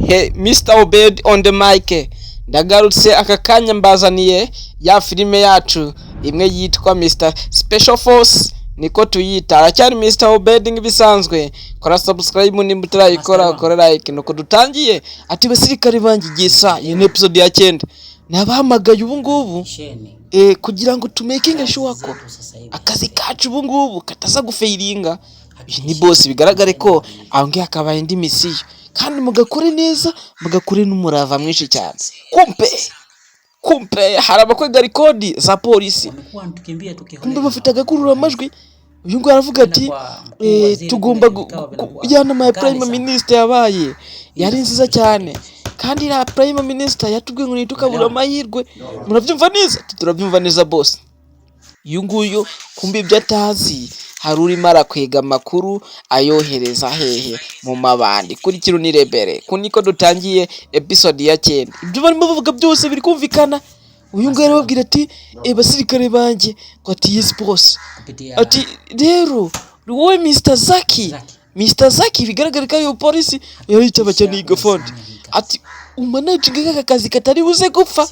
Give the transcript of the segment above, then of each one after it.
Hey, Mr. Obed on the mic. Ndagarutse aka kanya mbazaniye ya filime yacu imwe yitwa Mr. Special Force, niko tuyita. Aracyari Mr. Obed nk'ibisanzwe. Kora subscribe nimba utarayikora, kora like. Nuko dutangiye ati basirikare bangigisa iyi ni episode ya 9. Nabahamagaye ubu ngubu kugira ngo tumakinge sure ko akazi kacu ubu ngubu kataza gufeiringa. Ni boss bigaragare ko ahonge akabaye indi misiyo, kandi mugakore neza, mugakore n'umurava mwinshi cyane. Kumpe harabakwega record za polisi kumbe bafite agakurura amajwi. Uyu ngo aravuga ati tugomba yana my prime minister yabaye yari nziza cyane, kandi na prime minister yatubwiye ngo nitukabura amahirwe. Murabyumva neza? Turabyumva neza boss. Uyu nguyu kumbe ibyo atazi hari urimo arakwega amakuru ayohereza hehe mu mabandi kuri kiro ni rebere. Kuniko dutangiye episode ya 9. Ibyo barimo bavuga byose biri kumvikana. Uyu ngo arababwira ati basirikare banjye ko ati yes boss, ati rero wowe Mr. Zaki bigaragara ko iyo polisi yari cyabacanye igafond ati umanaging aka kazi katari buze gupfa.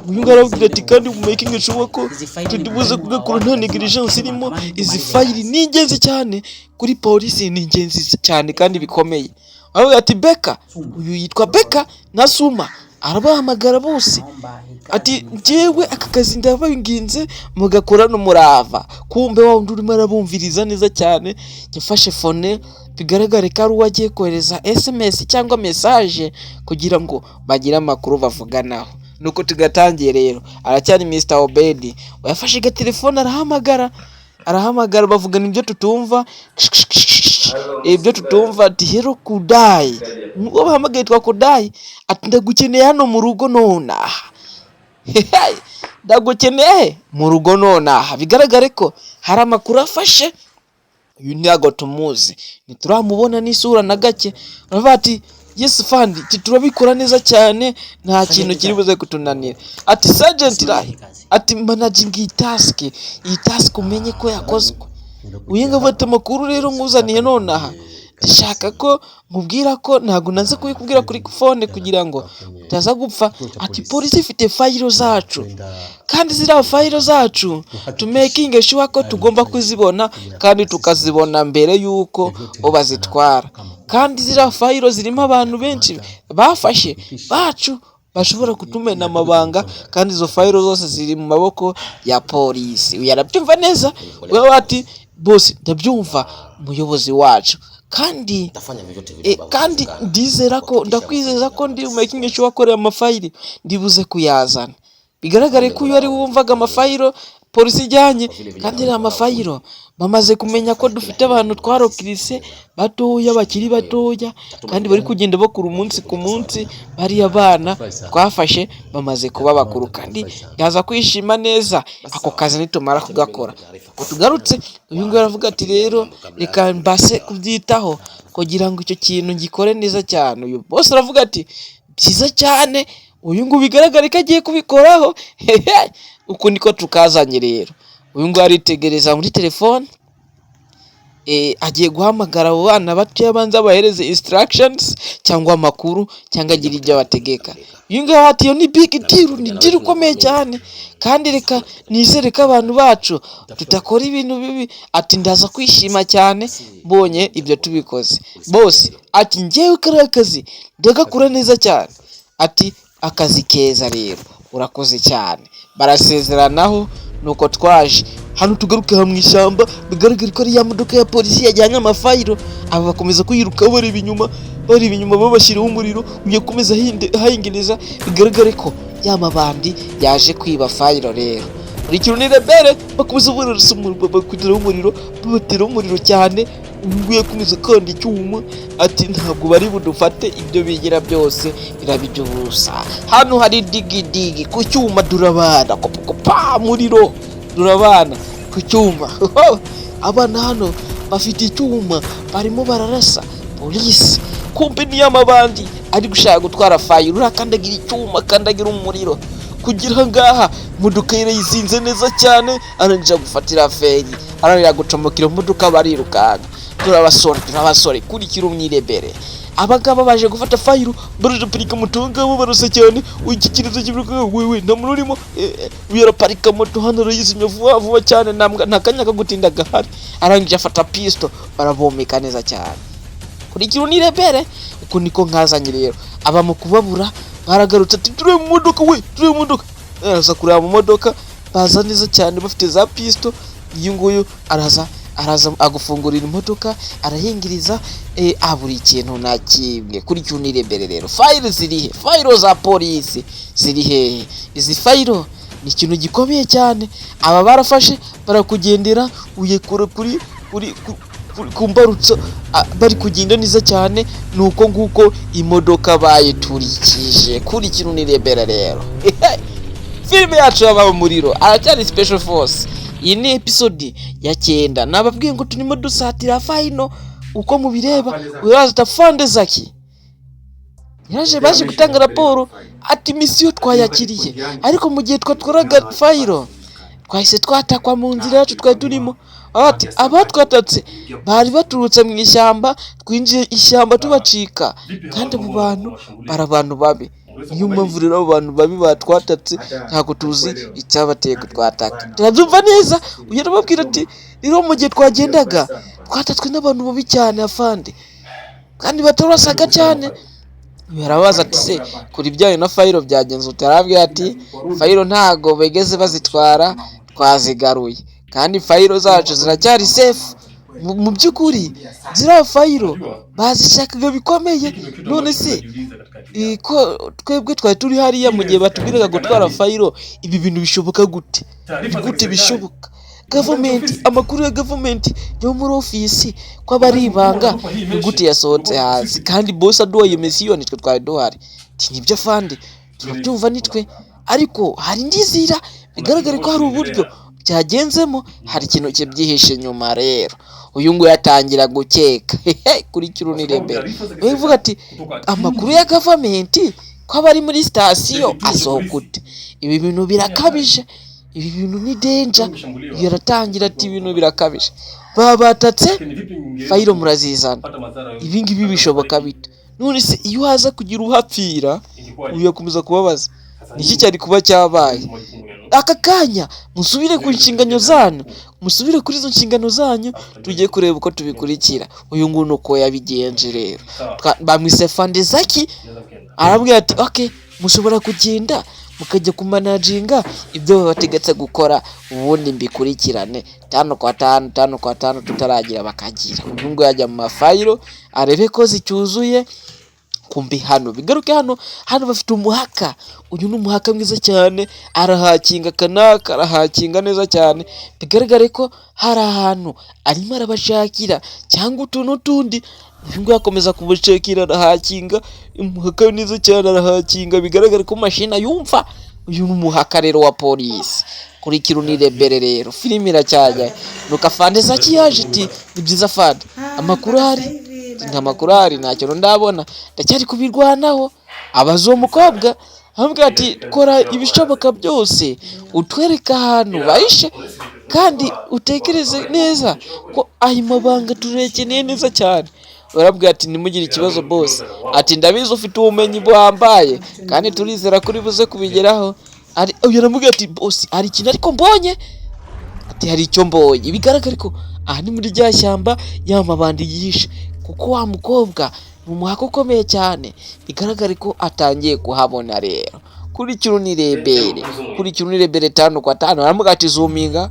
Uyu ngo arababwira ati kandi making sure ko tudibuze kugakora nta negligence irimo. Izi file ni ingenzi cyane kuri polisi, ni ingenzi cyane kandi bikomeye. Aravuga ati Beka, uyu yitwa Beka na Suma arabahamagara bose ati jewe aka kazi ndabayinginze mugakora n'umurava. Kumbe wa undi urimo arabumviriza neza cyane, yafashe phone bigaragare ko ari uwagiye kohereza SMS cyangwa message kugira ngo bagire amakuru bavuganaho. Nuko tugatangiye rero aracyari Mr. Obed yafashe telefone arahamagara bavugana ibyo tutumva. Ibyo tutumva ati hero Kudai, ngo bahamagaye twa Kudai ati ndagukeneye hano mu rugo nona. Ndagukeneye mu rugo nona. Bigaragare ko hari amakuru afashe. Uyu ntago tumuzi, ntituramubona n'isura na gake. Baravuga ati yes fund turabikora neza cyane, nta kintu kiri buze kutunanira. Ati sergeant Rai ati managing iyi task umenye ko yakozwe. Uyenga vata makuru rero nguzaniye nonaha. Ndashaka ko mubwira ko ntago naze kubikubwira kuri phone kugira ngo utaza gupfa. Ati polisi ifite file zacu, kandi zira file zacu tumaking sure ko tugomba kuzibona, kandi tukazibona mbere yuko bazitwara. Kandi zira file zirimo abantu benshi bafashe bacu bashobora kutumena amabanga, kandi izo file zose ziri mu maboko ya polisi. Uyarabyumva neza? Wewe ati boss ndabyumva umuyobozi wacu, kandi ndizera ko ndakwizeza ko ndi making sure ko amafayili ndibuze kuyazana. Bigaragare ko uyu ari wumvaga amafayilo polisi ijyanye, kandi na amafayilo bamaze kumenya ko dufite abantu twarokirise batoya bakiri batoya, kandi bari kugenda bakura umunsi ku munsi. Bari abana twafashe bamaze kuba bakuru, kandi ndaza kwishima neza ako kazi nitumara kugakora. Tugarutse uyu ngo aravuga ati rero reka mbase kubyitaho kugira ngo icyo kintu ngikore neza cyane. Uyu boss aravuga ati byiza cyane. Uyu ngo bigaragare ko agiye kubikoraho. Uko niko tukazanye rero. Uyu ngo aritegereza muri telefone, agiye guhamagara abo bana bato yabanza bahereze instructions cyangwa amakuru cyangwa agira ibyo bategeka. Uyu ngo ati yo ni big deal, ni deal ukomeye cyane, kandi reka nizere ko abantu bacu tutakora ibintu bibi. Ati ndaza kwishima cyane mbonye ibyo tubikoze. Boss ati ngewe karakazi ndagakura neza cyane. Ati akazi keza rero urakoze cyane. Barasezeranaho nuko twaje hano tugaruka mu ishyamba. Bigaragara ko ari ya modoka ya polisi yajyanye amafayilo. Aba bakomeza kuyiruka bareba inyuma babashyiraho umuriro ugiye komeza hayingereza. Bigaragare ko ya mabandi yaje kwiba fayilo rero. Muri kiro ni rebere bakomeza bararasa umuriro batera umuriro cyane. Nguye kumeza kandi icyuma ati ntabwo bari budufate ibyo bigira byose birabijubusa. Hano hari digi ku cyuma durabana pa muriro durabana ku cyuma. Abana hano bafite icyuma barimo bararasa polisi. Kumbe ni amabandi ari gushaka gutwara fayilo. Urakandagira icyuma, kandagira umuriro kugira ngaha modoka yizinze neza cyane. Aranja gufatira feri, ararira gucomokira modoka barirukana. Turabasore kuri kiro mwirebere. abagabo baje gufata fayiro baraparika moto ngabo barasa cyane ukikirizo kibiruka wewe nta muntu urimo uyaraparika moto hano arayizimya vuba cyane nta kanya kagutinda gahari arangije afata pisto barabomeka neza cyane kuri kiro ni rebere uko niko nkazanye rero aba mu kubabura baragarutse ati turi mu modoka araza kureba mu modoka baza neza cyane bafite za pisto nguyu araza agufungurira imodoka arahingiriza aburi ikintu na kimwe kuri cyo nirebere rero file zirihe file za police zirihe izi file ni ikintu gikomeye cyane aba barafashe barakugendera uyekura kuri kumbarutso bari kugenda neza cyane nuko nguko imodoka bayiturikije kuri kintu nirebere rero filime yacu yaba umuriro aracyari special force. Iyi ni episode ya 9 nababwiye ngo tunimo dusatira final uko mubireba uraza Fande Zaki yaje baje gutanga raporo ati mission twayakiriye ariko mu gihe twatwaraga final twahise twatakwa mu nzira yacu twari turimo ati abatwatatse bari baturutse mu ishyamba twinjiye ishyamba tubacika kandi abo bantu barabantu babi niyo mpamvu rero abantu babi batwatatse ntago tuzi icyabateye kutwataka turabyumva neza uyarababwira ati rero mu gihe twagendaga twatatswe n'abantu babi cyane afande kandi batorosaga cyane yarabaza ati se kuri byayo na fayiro byagenze utarabwira ati fayiro ntago begeze bazitwara twazigaruye kandi fayiro zacu ziracyari safe mu byukuri zira fayiro bazishakaga bikomeye none se ko twebwe twari turi hariya mu gihe batubwiraga gutwara fayiro ibi bintu bishoboka gute bishoboka government amakuru ya government yo muri office kwa baribanga gute yasohotse hasi kandi boss aduye mission nitwe twari duhari nibyo fande turabyumva nitwe ariko hari ndizira bigaragara ko hari uburyo byagenzemo hari ikintu kibyihishe nyuma rero uyu ngo yatangira gukeka kuri kiro nirebere bivuga ati amakuru ya government ko bari muri station asohokute ibi bintu birakabije ibi bintu ni danger yaratangira ati ibintu birakabije babatatse fayiro murazizana ibi ngibi bishoboka bite none se iyo haza kugira uhapfira uyakomeza kubabaza niki cyari kuba cyabaye aka kanya musubire ku nshingano zanyu musubire kuri izo nshingano zanyu tugiye kureba uko tubikurikira uyu nguno ko yabigenje rero bamwise Fande Zaki arabwira ati okay mushobora kugenda mukajya kumanaginga ibyo babategetse gukora ubundi mbikurikirane 5 kwa 5 tutaragira bakagira uyu ngo yajya mu mafayiro arebe ko zicyuzuye kumbi hano bigaruke hano bafite umuhaka uyu n'umuhaka mwiza cyane arahakinga kanaka arahakinga neza cyane bigaragare ko hari ahantu arimo arabashakira cyangwa utuntu tundi ngo yakomeza kubashakira arahakinga umuhaka neza cyane arahakinga bigaragare ko mashina yumva uyu n'umuhaka rero wa police kuri kiro nirebere rero filime iracyajya nuka Fande Zaki yaje iti ni byiza Fande amakuru hari nta makuru hari ntacyo ndabona ndacyari kubirwanaho abazo mukobwa ambwira ati kora ibishoboka byose utwereka ahantu bahishe kandi utekereze neza ko ayi mabanga turekeneye neza cyane barabwira ati nimugire ikibazo boss ati ndabizi ufite ubumenyi buhambaye kandi turizera kuri buze kubigeraho ari yaramubwira ati boss hari ikintu ariko mbonye ati hari icyo mbonye bigaragara ko aha ni muri rya shyamba y'amabandi yishe kuko wa mukobwa umuhako ukomeye cyane bigaragara ko atangiye kuhabona rero kuri kiro nirebere 5 kwa 5 aramuga ati zoominga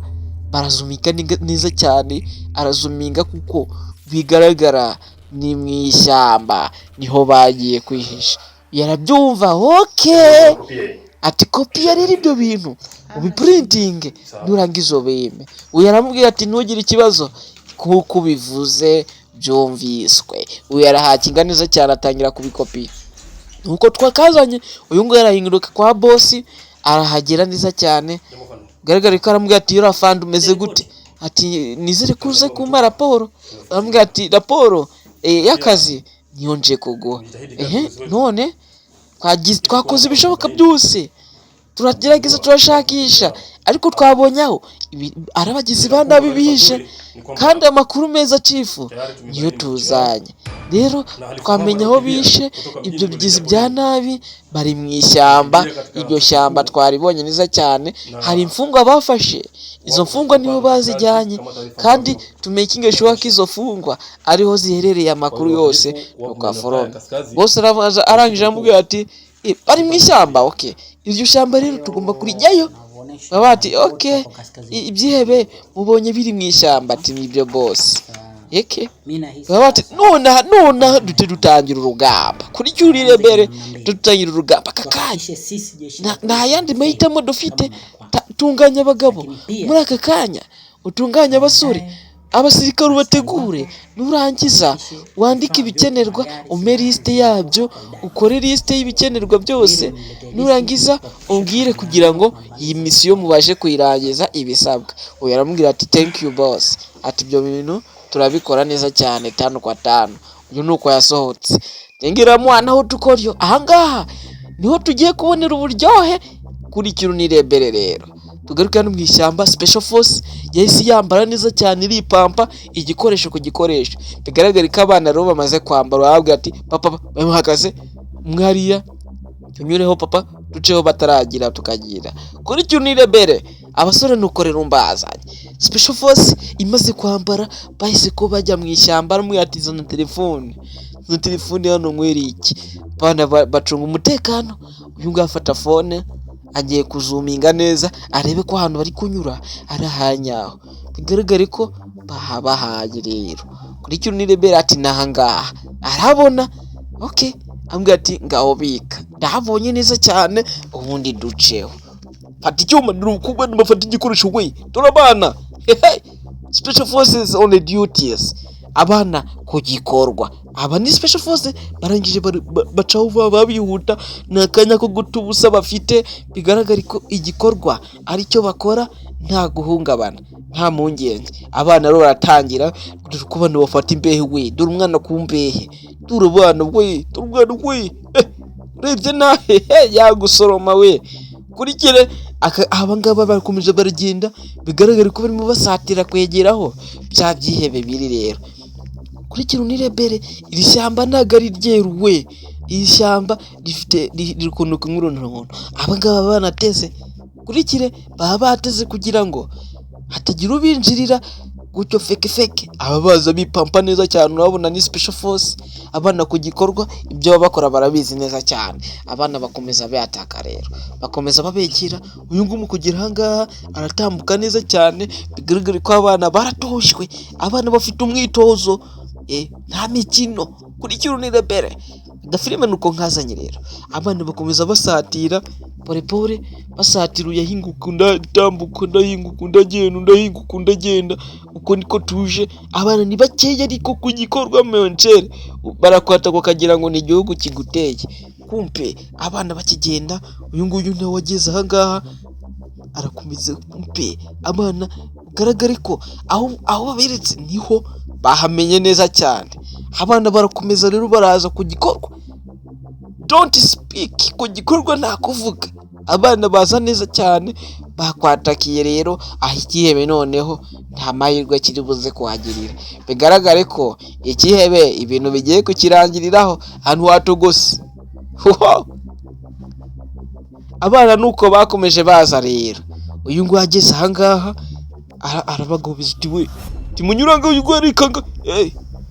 barazumika neza cyane arazuminga kuko bigaragara ni mwishyamba niho bagiye kwihisha yarabyumva okay ati copy rero ibyo bintu ubiprinting nurangizo beme uyaramubwira ati ntugire ikibazo kuko bivuze byumviswe uyarahakinga neza cyane atangira kubikopi nuko twakazanye uyu ngo yarahinduka kwa boss arahagera neza cyane garagara ko aramubwira ati yura Fande umeze gute ati nizere kuze kuma raporo aramubwira ati raporo y'akazi niyonje kuguha none twakoze ibishoboka byose turagerageza turashakisha ariko twabonye aho arabagizi ba nabi bihishe, kandi amakuru meza cifu niyo tuzanye. Rero twamenya aho bishe ibyo bigizi bya nabi, bari mu ishyamba. Iryo shyamba twaribonye neza cyane, hari imfungwa bafashe, izo mfungwa nibo bazijyanye, kandi tumekinge sure ko izo mfungwa ariho ziherereye amakuru yose tukaforoma. Bose arangije amubwira ati bari mu ishyamba. Okay, iryo shyamba rero tugomba kurijyayo. Baba bati okay, ibyihebe mubonye biri mu ishyamba. Ati nibyo boss. Eke baba bati none dutangira urugamba kuri cyurire mbere, dutangira urugamba kakanye. Nta yandi mahitamo dufite. Tunganya abagabo muri aka kanya, utunganya abasore, abasirikare ubategure, nurangiza wandike ibikenerwa, ume liste yabyo, ukore liste y'ibikenerwa byose, nurangiza umbwire kugira ngo iyi misiyo mubashe kuyirangiza ibisabwa. Uyu aramubwira ati thank you boss, ati ibyo bintu turabikora neza cyane 5 kwa 5. Uyu nuko yasohotse. Ngira mwana aho tukoryo ahangaha niho tugiye kubonera uburyohe kuri Kirunirebere. Rero tugaruka hano mu ishyamba. Special Force yahise yambara neza cyane, iripampa igikoresho ku gikoresho. Bigaragara ko abana rero bamaze kwambara, bababwira ati papa bamuhagaze mwariya tunyureho papa duceho bataragira tukagira kuri Kirunirebere. Abasore nuko rero mbazanye. Special Force imaze kwambara bahise ko bajya mu ishyamba, rumuyatiza na telefone hano mwiriki bana bacunga umutekano. Uyu ngafata phone agiye kuzuminga neza arebe ko ahantu bari kunyura arahanyaho. Bigaragare ko bahabahaye rero kuri Kirunirebere. Ati nahangaha arabona. Okay, ambwira ati ngaho bika ndahabonye neza cyane, ubundi duceho. Fata icyuma ndurukubwa ndumafata igikoresho we turabana. Special Forces on the duties, abana ku gikorwa. Aba ni Special Force barangije bacaho babihuta, nakanya ko gutubusa bafite. Bigaragara ko igikorwa ari cyo bakora, nta guhungabana, nta mungenzi. Abana rero baratangira kubana bafata imbehe we, dore umwana ku mbehe, dore abana we, dore umwana we, rebye nahe yagusoroma we. Kurikire abangaba barakomeje baragenda. Bigaragara ko barimo basatira kwegeraho bya byihebe biri rero kuri Kirunirebere. Iri shyamba ntago ari ryeruwe, iri shyamba rifite rikunuka nk'urunono. Abangaba banateze kurikire, baba bateze kugira ngo hatagira ubinjirira gutyo feke. Aba baza bipampa neza cyane, urabona ni Special Force. Abana ku gikorwa ibyo bakora barabizi neza cyane. Abana bakomeza bayataka rero, bakomeza babekira. Uyu ngumu kugira hangaha aratambuka neza cyane. Bigaragara ko abana baratoshwe, abana bafite umwitozo, nta mikino kuri Kirunirebere. Gafilime nuko nkazanye rero. Abana bakomeza basatira pore basatira, uyahinguka ndatambuka, ndahinguka ndagenda, uko niko tuje. Abana ni bakeya ariko ku gikorwa mencere barakwata ko kagira ngo ni igihugu kiguteye. Kumpe abana bakigenda, uyu nguyu nawe wageze ahangaha arakomeza. Kumpe abana bigaragara ko aho baberetse niho bahamenye neza cyane. Abana barakomeza rero baraza ku gikorwa, don't speak, ku gikorwa nta kuvuga. Abana baza neza cyane bakwatakiye rero. Ikihebe noneho nta mahirwe kiri buze kuhagirira. Bigaragare ko ikihebe ibintu bigiye kukirangiriraho ahantu hatogose. Abana nuko bakomeje baza rero. Uyu ngo ageze ahangaha arabagobiza ati we timunyuranga uyu gwarikanga,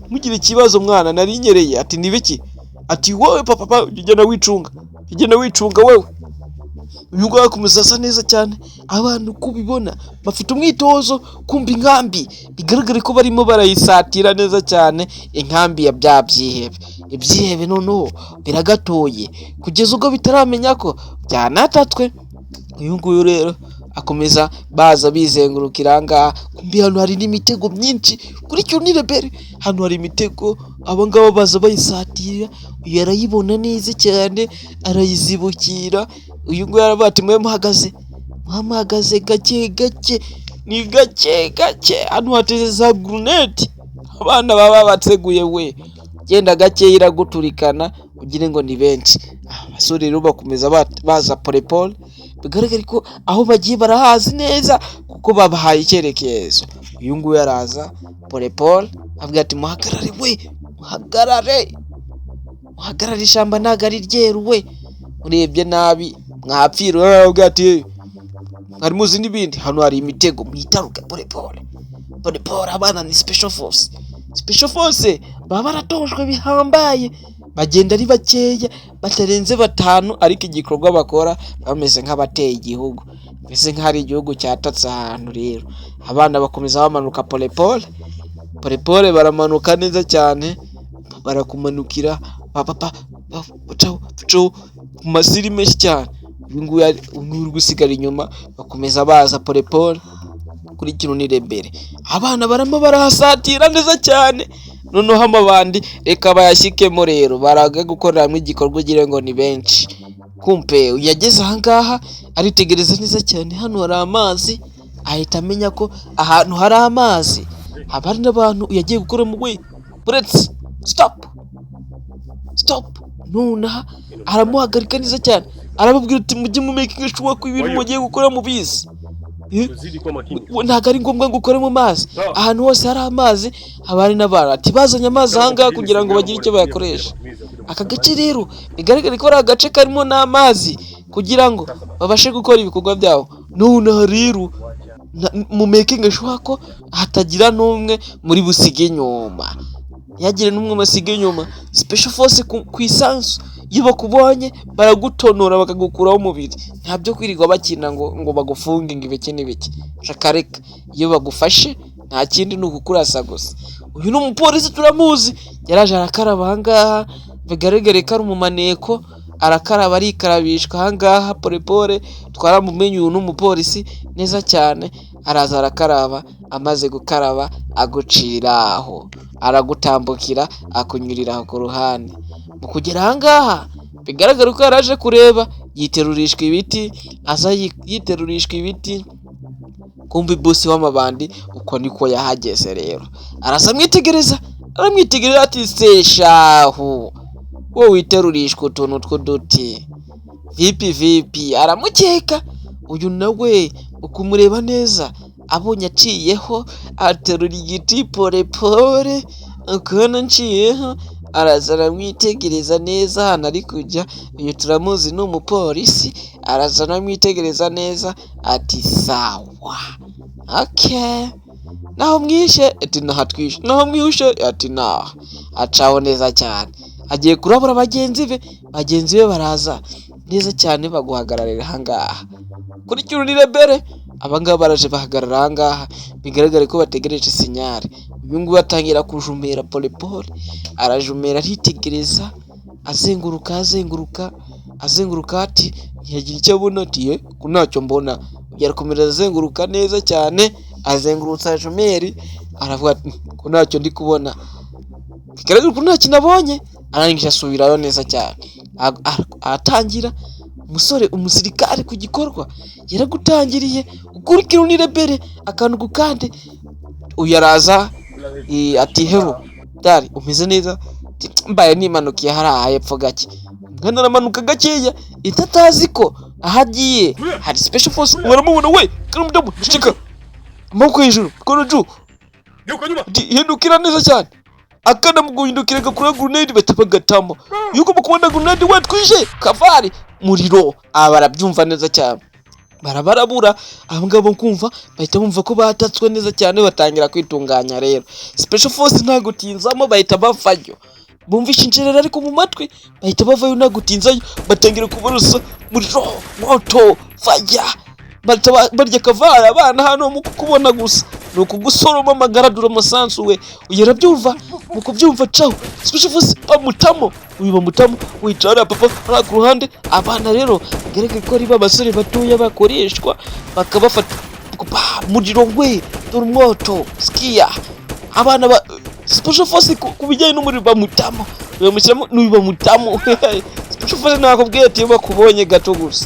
mugire ikibazo mwana nari nyereye. Ati nibiki? Ati wowe papa ugenda wicunga wewe. Uyu ngo akomeza asa neza cyane. Abantu kubibona bafite umwitozo kumba inkambi. Bigaragara ko barimo barayisatira neza cyane inkambi ya bya byihebe. Ibyihebe noneho biragatoye kugeza ubwo bitaramenya ko byanatatwe. Uyu nguyu rero akomeza baza bizengurukira ahangaha. Kumbi hano hari n'imitego myinshi kuri Kirunirebere. Hano hari imitego, abangaba baza bayisatira. Uyu arayibona neza cyane arayizibukira. Uyu nguyu arabati muhagaze gake, ni gake. Hano hateze za grenade, abana baba bateguye we. Genda gake iraguturikana ugire ngo ni benshi. Abasore rero bakomeza baza pole bigaragara ko aho bagiye barahazi neza kuko babahaye icyerekezo. Uyu nguyu araza Paul avuga ati muhagarare we, muhagarare ishyamba ntago ari ryeru we, murebye nabi mwapfira. Avuga ati hari muzi n'ibindi, hano hari imitego mwitaruka. Paul abana ni special force baba baratojwe bihambaye, bagenda ari bakeya batarenze 5, ariko igikorwa bakora bameze nk'abateye igihugu, mbese nk'ari igihugu cyatatse ahantu. Rero abana bakomeza bamanuka Paul baramanuka neza cyane, barakumanukira ku masiri menshi cyane. Uyu nguyu uri gusigara inyuma, bakomeza baza Paul kuri Kinunira imbere. Abana baramo barahasatira neza cyane, noneho amabandi reka bayashyikemo. Rero baraga gukorera mu igikorwa ugira ngo ni benshi. Kumpe yageze ahangaha aritegereza neza cyane, hano hari amazi, ahita amenya ko ahantu hari amazi abari n'abantu yagiye gukora mu we. Buretse stop nonaha aramuhagarika neza cyane, arababwira ati mujye mu making sure ko ibintu mugiye gukora mu bizi, ntabwo ari ngombwa ngo ukore mu mazi. Ahantu hose hari amazi haba hari n'abantu. Ati bazanye amazi ahangaha kugira ngo bagire icyo bayakoresha. Aka gace rero bigaragara ko ari agace karimo n'amazi kugira ngo babashe gukora ibikorwa byabo. Noneho rero mu making sure ko hatagira n'umwe muri busige inyuma, yagire n'umwe masige inyuma. Special force ku isansu iyo bakubonye baragutonora bakagukuraho umubiri, ntabyo kwirirwa bakina ngo bagufunge ngo ibeke n'ibeke. Shakareka iyo bagufashe nta kindi ni ukukurasa gusa. Uyu ni umupolisi turamuzi, yaraje arakaraba ahangaha, bigaragare ko ari umumaneko, arakaraba arikarabishwa ahangaha. Paul twaramumenye, uyu ni umupolisi neza cyane. Araza arakaraba, amaze gukaraba aguciraho, aragutambukira akunyurira ku ruhande. Mu kugera ahangaha bigaragara ko yaraje kureba, yiterurishwa ibiti, yiterurishwa ibiti. Kumva bosi w'amabandi uko niko yahageze. Rero arasa aramwitegereza ati seshahu wowe witerurishwa utuntu tw'uduti vipi. Aramukeka. Uyu nawe ukumureba neza abonye aciyeho aterura igiti Paul ukabona nciyeho, araza aramwitegereza neza ahantu ari kujya. Uyu turamuzi ni umupolisi, araza aramwitegereza neza ati sawa okay, naho mwishe ati nahatwishe, naho mwishe ati naho. Acaho neza cyane, agiye kurabura bagenzi be baraza neza cyane baguhagararira ahangaha kuri Kinunira bere. Abangaba baraje bahagarara ahangaha, bigaragare ko bategereje sinyare. Uyu nguyu atangira kujumera Paul arajumera, aritegereza, azenguruka ati ntiyagira icyo abona. Ati ko ntacyo mbona. Yarakomereza azenguruka neza cyane, azengurutsa jumeri, aravuga ati ko ntacyo ndi kubona, bigaragara ko ntacyo nabonye. Arangije asubirayo neza cyane, atangira umusirikare ku gikorwa yaragutangiriye ukuri Kinunira bere akantu gukande. Uyu araza ati hero dari umeze neza, mbaye nimanukiye hariya hepfo gake. Mwana aramanuka gakeya itatazi ko ahagiye hari special force. Baramubona we karamudamu shika amaboko hejuru kono hindukira neza cyane, akana muguhindukira gakura grenade batabagatamo. Yuko mukubona grenade we twishe kavari muriro. Barabyumva neza cyane, barabarabura abangabo kumva bahita bumva ko batatswe neza cyane, batangira kwitunganya. Rero special force nta gutinzamo, bahita bavayo. Bumvisha injerera ariko mu matwi, bahita bavayo nta gutinzayo, batangira kubarusa muriro moto faya. Barya kavara abana hano mu kukubona gusa no kugusoroma amagaradura amasansu we. Uyarabyumva mu kubyumva caho special force bamutamo. Uyu bamutamo wicara papa ari ku ruhande. Abana rero bigaragara ko ari babasore batoya bakoreshwa, bakabafata muriro we dore umwoto skia. Abana ba special force kubijyanye n'umuriro bamutamo, bamushyiramo n'uyu bamutamo. Special force nakubwiye ati bakubonye gato gusa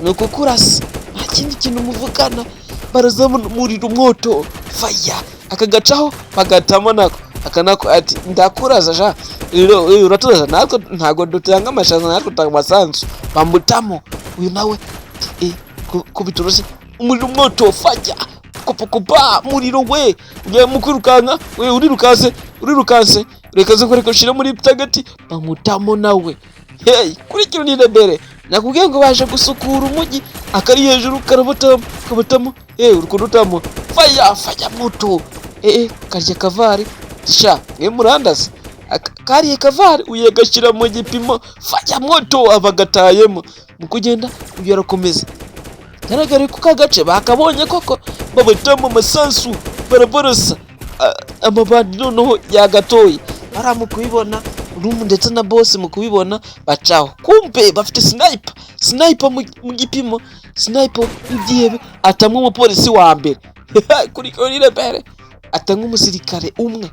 nuko kurasa, nta kindi kintu muvugana. Barazamura umuriro umwoto faya, akagacaho bagatamo nako akanako. Ati ndakuraza ja rero uratuza nako ntago dutanga amashaza, nako tutanga amasanzu bamutamo. Uyu nawe kubiturusi umuriro mwoto fajya kupa muriro we ngiye mukwirukanka we urirukanse reka ze koreka shira muri tagati bamutamo nawe. Hey kurikira ni rebere nakubwiye ngo baje gusukura umujyi akari hejuru kabutamo urukudutamo faya moto karya kavari sha mwe murandase kariye kavari uyegashira mu gipimo faya moto abagatayemo mukugenda uyarakomeza garagare ku kagace bakabonye koko babutamo masansu baraborosa amabandi noneho yagatoye baramukubibona rumu ndetse na boss mu kubibona bacaho kumbe bafite sniper mu gipimo sniper y'igihebe atamwe umupolisi wa mbere kuri korire bere atanga umusirikare umwe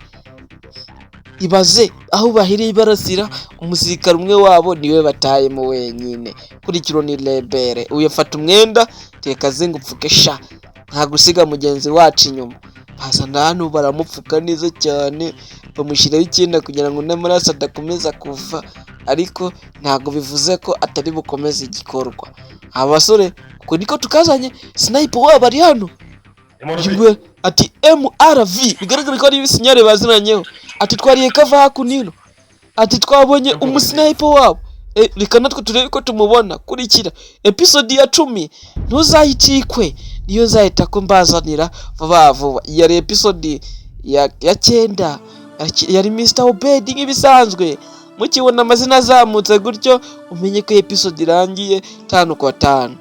ibaze aho bahiriye barasira umusirikare umwe wabo niwe batayemo wenyine kuri kiro ni lebere uyafata umwenda tekaze ngo upfuke sha nta gusiga mugenzi wacu inyuma bazana hano baramupfuka neza cyane bamushyiraho icyenda kugira ngo n'amaraso adakomeza kuva ariko ntago bivuze ko atari bukomeze igikorwa. Abasore kuko niko tukazanye sniper wabo ari hano yigwe ati MRV bigaragara ko ari sinyare bazinanyeho ati twariye kava hakunino ati twabonye umusniper wabo reka natwe turebe ko tumubona kurikira episode ya 10 ntuzayicikwe niyo nzahita ko mbazanira vuba yari episode ya 9 yari Mr Obed nk'ibisanzwe mukibona amazina azamutse gutyo umenye ko episode irangiye 5/5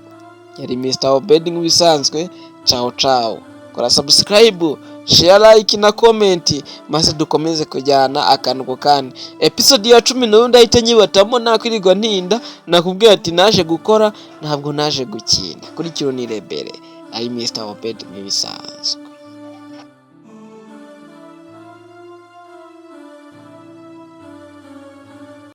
yari Mr Obed nk'ibisanzwe. Ciao kora subscribe share like na comment maze dukomeze kujyana akantu ko kandi episode ya 10 n'undi ahita nyibatamo nakwirirwa ntinda nakubwiye ati naje gukora ntabwo naje gukina kuri kiro ni rebere ari Mr Obed nk'ibisanzwe.